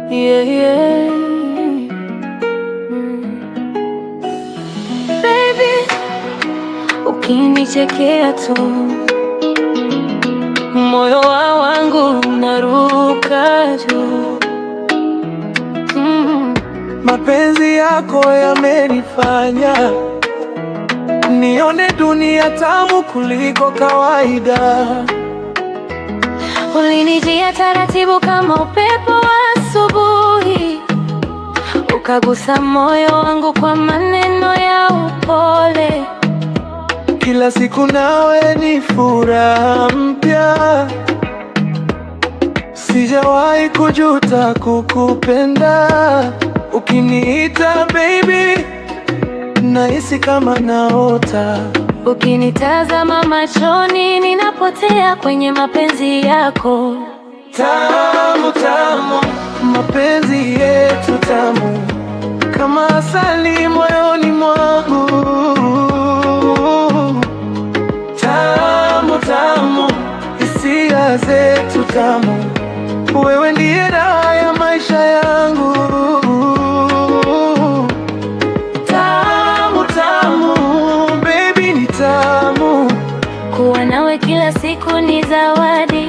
yeah, yeah. Baby, ukinichekea tu moyo wangu unaruka juu. Mapenzi yako yamenifanya nione dunia tamu kuliko kawaida. Ulinijia taratibu kama upepo wa asubuhi, ukagusa moyo wangu kwa maneno ya upole. Kila siku nawe ni furaha mpya, sijawahi kujuta kukupenda. Ukiniita baby, nahisi kama naota. Ukinitazama machoni, ninapotea kwenye mapenzi yako. Tamu tamu, mapenzi yetu tamu kama asali moyoni mwangu. Tamu tamu, hisia zetu tamu, wewe ndiye raha ya maisha yangu. Tamu tamu, baby ni tamu, kuwa nawe kila siku ni zawadi.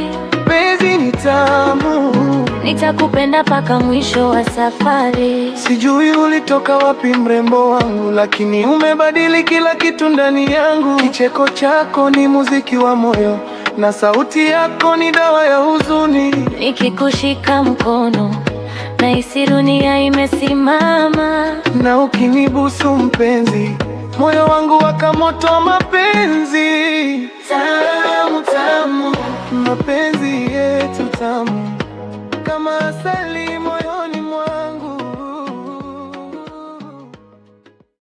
penzi ni tamu, Nitakupenda mpaka mwisho wa safari. sijui ulitoka wapi mrembo wangu, lakini umebadili kila kitu ndani yangu. Kicheko chako ni muziki wa moyo, na sauti yako ni dawa ya huzuni. Nikikushika mkono, nahisi dunia imesimama. Na ukinibusu mpenzi, moyo wangu waka moto wa mapenzi. Tamu tamu, mapenzi yetu tamu kama asali.